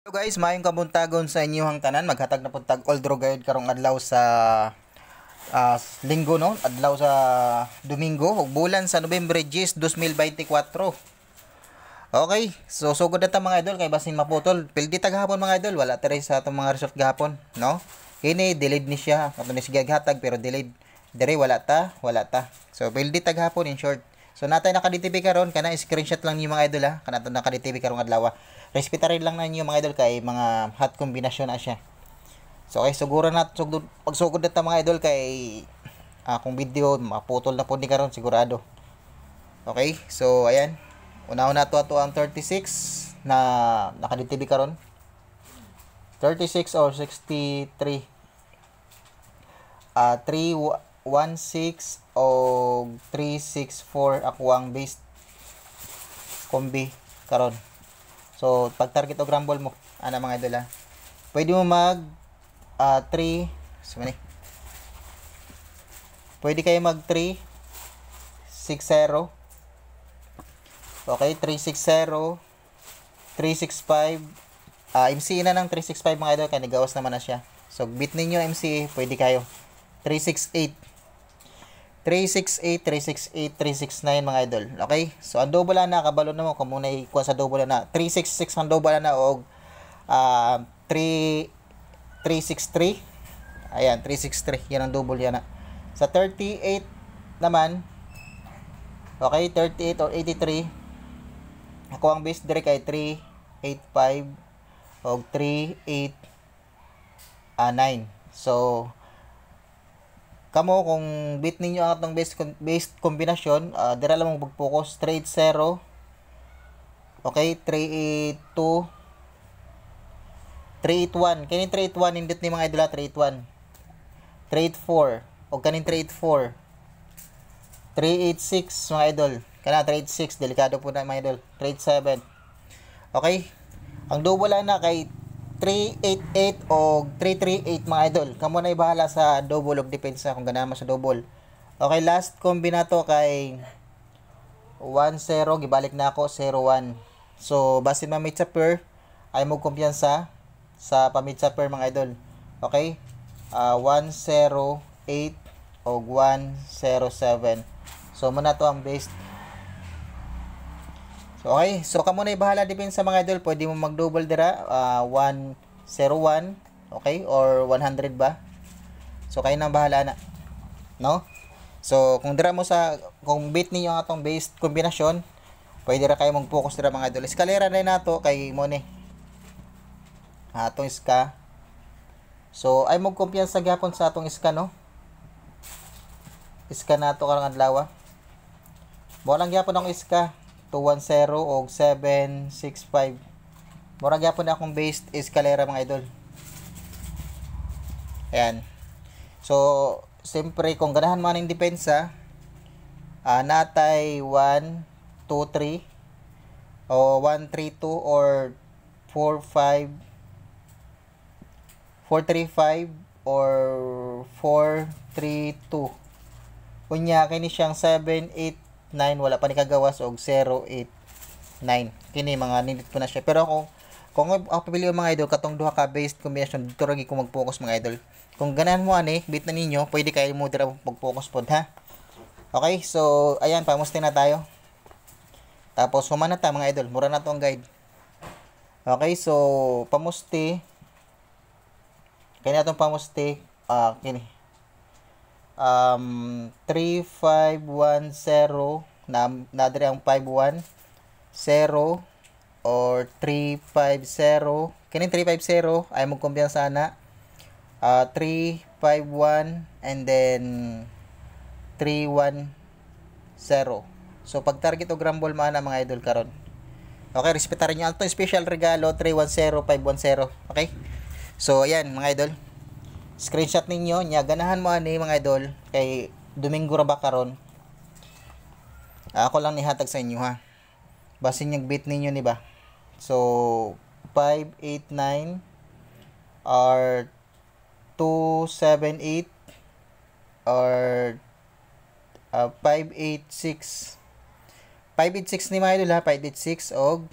Hello guys, mayong kabuntagon sa inyong tanan. Maghatag na puntag Oldro Guide karong adlaw sa linggo no, adlaw sa Domingo ug bulan sa Nobyembre 10, 2024. Okay, so sugod na ta mga idol kay basin maputol. Pildi tag hapon mga idol, wala tire sa atong mga resort gahapon, no? Kini delayed ni siya, kato ni sige hatag pero delayed. Dire wala ta. So pildi tag hapon in short. So natay naka-DTV karon kana screenshot lang niyo mga idol ha. Kana naka-DTV karong adlaw. Respetarin lang na niyo mga idol kay mga hot kombinasyon na siya. So okay, siguro na pagsugod na ta mga idol kay akong video maputol na po ni karon sigurado. Okay, so ayan. Una-una to ato ang 36 na naka-DTV karon. 36 or 63. 316 o 364 ako ang base kombi karon. So pag target og rumble mo ana mga idol ha. Pwede mo mag 3 sumani. Pwede kayo mag 360. Okay, 360, 365. MC na ng 365 mga idol kaya nagawas naman na siya. So beat ninyo MC, pwede kayo. 368. 368, 369 mga idol. Okay? So ang double na kabalo na mo kung muna ikuha sa double na. 366 ang double na og 363. Ayan, 363. Yan ang double yan na. Sa 38 naman, okay, 38 or 83. Ako ang base dire kay 385 o 389. So kamo kung beat ninyo ang atong base kombinasyon, dira lang mo mag-focus 380. Okay, 382, 381. Kani 381 indot ni mga idol 381. 384 o kanin 384. 386 mga idol. Kana 386 delikado po na mga idol. 387. Okay? Ang double na kay 388 o 338 mga idol. Kamo na ibahala sa double og depensa kung ganahan mo sa double. Okay, last kombinato kay 10 gibalik na ako 01. So base ma-meet sa pair ay mo kumpiyansa sa pa-meet sa pair mga idol. Okay? 108 o 107. So muna to ang base. So okay, so kamo na bahala depende sa mga idol, pwede mo mag-double dira 101, okay, or 100 ba? So kayo nang bahala na. No? So kung dira mo sa kung beat ninyo ang atong base kombinasyon, pwede ra kayo mag-focus dira mga idol. Eskalera na nato kay mo ni. Atong iska. So ay mo kumpiyansa gyapon sa atong iska no. Iska nato karong adlaw. Mo lang gyapon ang iska. 210 o 765. Mura gyapon na akong based escalera mga idol. Ayan. So, siyempre kung ganahan man ang depensa, natay 1, 2, 3 o 1, 3, 2 or 4, 5, 4, 3, 5 or 4, 3, 2. Kunya kini siyang 7, 8, 9 wala pa ni kagawas og 0, 8, 9. Kini mga nindot ko na siya. Pero kung ako pipili mga idol katong duha ka based combination dito ra ko mag-focus mga idol. Kung ganahan mo ani bit na ninyo, pwede kayo mo dira mag-focus pod ha. Okay, so ayan pamusti na tayo. Tapos humana ta mga idol, mura na to ang guide. Okay, so pamusti. Kani atong pamusti kini 3510 na diri ang 51 0 or 350 kini 350 ay mo kumpiyansa na 351 and then 310. So pag target og rumble mana mga idol karon. Okay, respetaran niyo ato special regalo 310 510. Okay? So ayan mga idol. Screenshot ninyo nya ganahan mo ani mga idol kay Domingo ra ba karon. Ako lang nihatag sa inyo ha. Basin yung beat ninyo ni ba. So 589 or 278 or 586. 586 ni mga idol ha, 586 og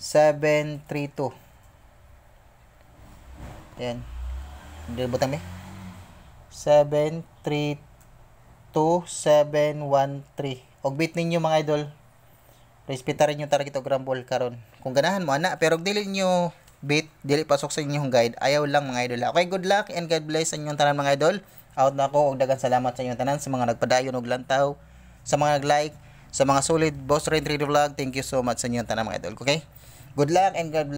732. Yan. Hindi butang eh. 732713. Og bit ninyo mga idol. Respeta rin yung target og rumble karon. Kung ganahan mo ana, pero dili nyo bit, dili pasok sa inyong guide. Ayaw lang mga idol. Okay, good luck and God bless sa inyong tanan mga idol. Out na ako og daghang salamat sa inyong tanan sa mga nagpadayon og lantaw, sa mga nag-like, sa mga solid Boss Ren 3D vlog. Thank you so much sa inyong tanan mga idol. Okay? Good luck and God bless.